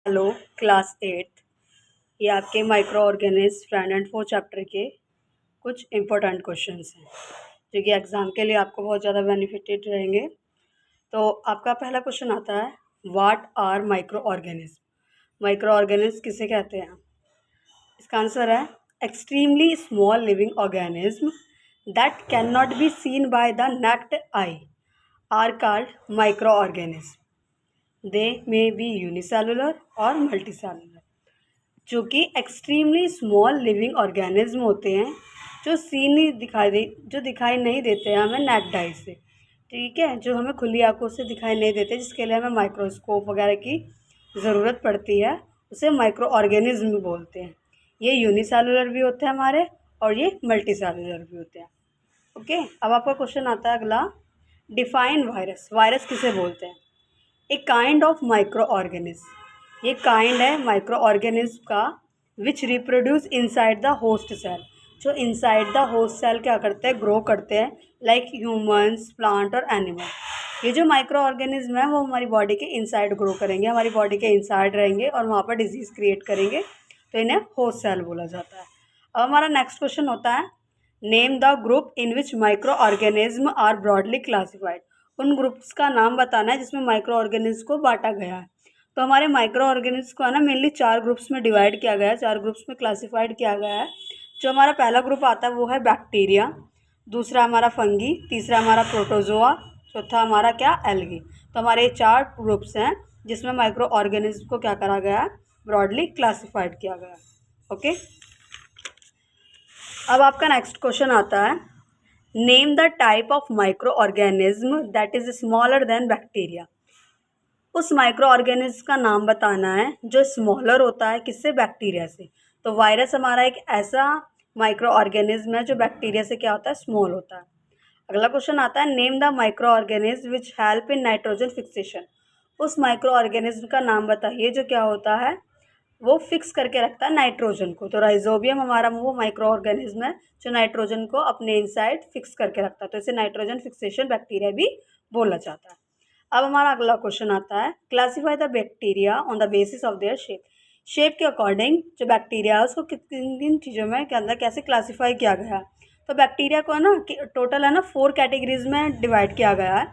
Hello class 8। ये आपके micro organism friend and four chapter के कुछ इम्पोर्टेंट क्वेश्चंस हैं जो कि एग्ज़ाम के लिए आपको बहुत ज़्यादा बेनिफिटेड रहेंगे। तो आपका पहला क्वेश्चन आता है, what are micro organism. Micro organism किसे कहते हैं? इसका आंसर है extremely small living organism that can not be seen by the naked eye are called micro organism. They may be unicellular और मल्टीसेलुलर। जो कि एक्सट्रीमली स्मॉल लिविंग ऑर्गेनिज्म होते हैं जो दिखाई नहीं देते हैं हमें नेक्ड आई से। ठीक है, जो हमें खुली आंखों से दिखाई नहीं देते, जिसके लिए हमें माइक्रोस्कोप वगैरह की ज़रूरत पड़ती है, उसे माइक्रो ऑर्गेनिज्म भी बोलते हैं। ये यूनिसेलुलर भी होते हैं हमारे और ये मल्टीसेलुलर भी होते हैं। ओके, अब आपका क्वेश्चन आता है अगला, डिफाइन वायरस। वायरस किसे बोलते हैं? A kind of micro organism. ये काइंड है माइक्रो ऑर्गेनिज्म का which reproduce inside the host cell. जो इनसाइड द होस्ट सेल क्या करते हैं, ग्रो करते हैं, लाइक ह्यूमंस, प्लांट और एनिमल। ये जो माइक्रो ऑर्गेनिज्म है वो हमारी बॉडी के इनसाइड ग्रो करेंगे, हमारी बॉडी के इनसाइड रहेंगे और वहाँ पर डिजीज़ क्रिएट करेंगे, तो इन्हें होस्ट सेल बोला जाता है। अब हमारा नेक्स्ट क्वेश्चन होता है, name the group in which micro organism are broadly classified. उन ग्रुप्स का नाम बताना है जिसमें माइक्रो ऑर्गेनिज्म को बांटा गया है। तो हमारे माइक्रो ऑर्गेनिज्म को है ना मेनली 4 ग्रुप्स में डिवाइड किया गया है, 4 ग्रुप्स में क्लासिफाइड किया गया है। जो हमारा पहला ग्रुप आता है वो है बैक्टीरिया, दूसरा हमारा फंगी, तीसरा हमारा प्रोटोजोआ, चौथा हमारा क्या, एल्गी। तो हमारे 4 ग्रुप्स हैं जिसमें माइक्रो ऑर्गेनिज्म को क्या करा गया है, ब्रॉडली क्लासिफाइड किया गया है। ओके, अब आपका नेक्स्ट क्वेश्चन आता है, name the type of micro organism that is smaller than bacteria. उस माइक्रो ऑर्गेनिज्म का नाम बताना है जो स्मॉलर होता है, किससे, बैक्टीरिया से। तो वायरस हमारा एक ऐसा माइक्रो ऑर्गेनिज्म है जो बैक्टीरिया से क्या होता है, स्मॉल होता है। अगला क्वेश्चन आता है, name the micro organism which help in nitrogen fixation. उस माइक्रो ऑर्गेनिज्म का नाम बताइए जो क्या होता है, वो फिक्स करके रखता है नाइट्रोजन को। तो राइजोबियम हमारा वो माइक्रो ऑर्गेनिज्म है जो नाइट्रोजन को अपने इनसाइड फिक्स करके रखता है, तो इसे नाइट्रोजन फिक्सेशन बैक्टीरिया भी बोला जाता है। अब हमारा अगला क्वेश्चन आता है, classify the bacteria on the basis of their shape. Shape के अकॉर्डिंग जो बैक्टीरिया है उसको किन किन चीज़ों में के अंदर कैसे क्लासीफाई किया गया है। तो बैक्टीरिया को है ना टोटल है ना 4 कैटेगरीज में डिवाइड किया गया है।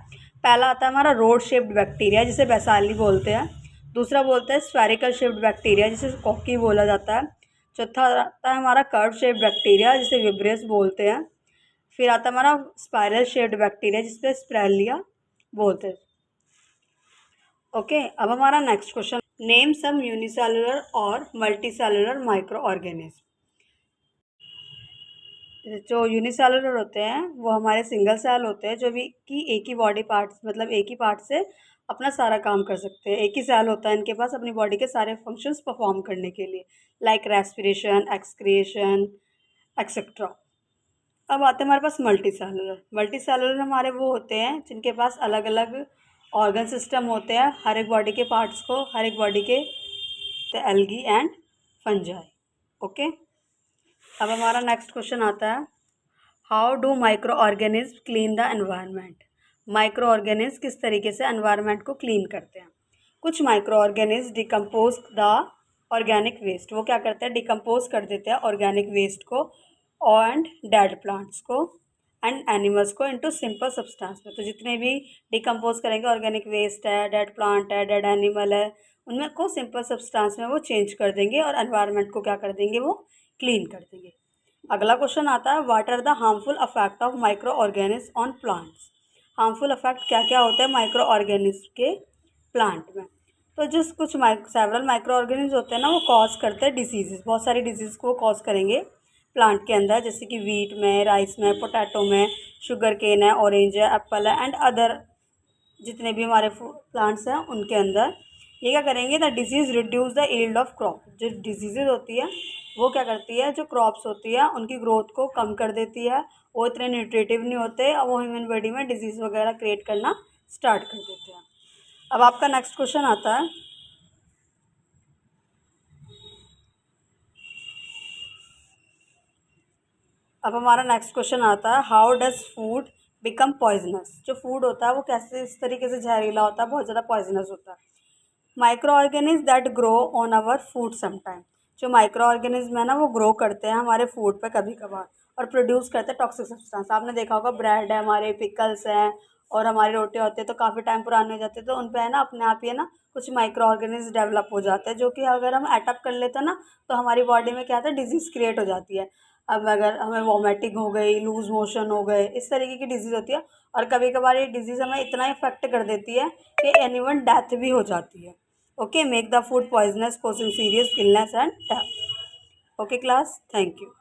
पहला आता है हमारा रोड शेप्ड बैक्टीरिया जिसे बैसाली बोलते हैं, दूसरा बोलते हैं स्फेरिकल शेप्ड बैक्टीरिया जिसे कॉकी बोला जाता है, चौथा आता है हमारा कर्व शेप्ड बैक्टीरिया जिसे विब्रियस बोलते हैं, फिर आता है हमारा स्पाइरल शेप्ड बैक्टीरिया जिसपे स्प्रेलिया बोलते हैं। ओके, अब हमारा next question, name some unicellular और मल्टीसेलुलर माइक्रो ऑर्गेनिज्म। जो यूनिसेलुलर होते हैं वो हमारे सिंगल सेल होते हैं जो भी कि एक ही बॉडी पार्ट्स मतलब एक ही पार्ट से अपना सारा काम कर सकते हैं। एक ही सेल होता है इनके पास अपनी बॉडी के सारे फंक्शंस परफॉर्म करने के लिए, लाइक रेस्पिरेशन, एक्सक्रिएशन, एक्सेट्रा। अब आते हैं हमारे पास मल्टी सेलुलर। मल्टी सेलुलर हमारे वो होते हैं जिनके पास अलग अलग ऑर्गन सिस्टम होते हैं हर एक बॉडी के पार्ट्स को, हर एक बॉडी के, the algae and fungi. Okay, अब हमारा नेक्स्ट क्वेश्चन आता है, how do micro organism clean the environment. Micro organism किस तरीके से एनवायरनमेंट को क्लीन करते हैं। कुछ micro organism decompose the organic waste. वो क्या करते हैं, डिकम्पोज कर देते हैं ऑर्गेनिक वेस्ट को एंड डेड प्लांट्स को एंड एनिमल्स को इनटू सिंपल सब्सटेंस में। तो जितने भी डिकम्पोज करेंगे, ऑर्गेनिक वेस्ट है, डेड प्लांट है, डेड एनिमल है, उनमें को सिंपल सब्सटेंस में वो चेंज कर देंगे और एनवायरनमेंट को क्या कर देंगे, वो क्लीन कर देंगे। अगला क्वेश्चन आता है, what are the harmful effect of micro organism on plants. Harmful effect क्या क्या होते हैं माइक्रो ऑर्गेनिज्म के प्लांट में। तो जो कुछ सेवरल माइक्रो ऑर्गेनिज्म होते हैं ना वो कॉज करते हैं डिसीजेज, बहुत सारी डिजीज़ को कॉज करेंगे प्लांट के अंदर, जैसे कि वीट में, राइस में, पोटैटो में, शुगर केन है, ऑरेंज है, एप्पल है एंड अदर जितने भी हमारे प्लांट्स हैं उनके अंदर। ये क्या करेंगे, the disease reduce the yield of crop. जो डिजीज़ होती है वो क्या करती है, जो क्रॉप्स होती है उनकी ग्रोथ को कम कर देती है, वो इतने न्यूट्रिटिव नहीं होते और वो ह्यूमन बॉडी में डिजीज़ वगैरह क्रिएट करना स्टार्ट कर देते हैं। अब आपका नेक्स्ट क्वेश्चन आता है, अब हमारा नेक्स्ट क्वेश्चन आता है, how does food become poisonous. जो फूड होता है वो कैसे इस तरीके से जहरीला होता है, बहुत ज़्यादा पॉइजनस होता है। Micro organism that grow on our food sometime, जो माइक्रो ऑर्गेनिज्म है ना वो ग्रो करते हैं हमारे फूड पे कभी कभार और प्रोड्यूस करते हैं टॉक्सिक सब्सटेंस। आपने देखा होगा ब्रेड है, हमारे पिकल्स हैं और हमारी रोटियां होती है तो काफ़ी टाइम पुराने हो जाते हैं, तो उन पे है ना अपने आप ही है ना कुछ माइक्रो ऑर्गेनिज्म डेवलप हो जाते हैं, जो कि अगर हम अटैक कर लेते हैं ना तो हमारी बॉडी में क्या होता है, डिजीज़ क्रिएट हो जाती है। अब अगर हमें वॉमिटिंग हो गई, लूज मोशन हो गए, इस तरीके की डिजीज़ होती है और कभी कभार ये डिजीज़ हमें इतना इफेक्ट कर देती है कि एनीवन डेथ भी हो जाती है। Okay, make the food poisonous, causing serious illness and death. Okay, class, thank you.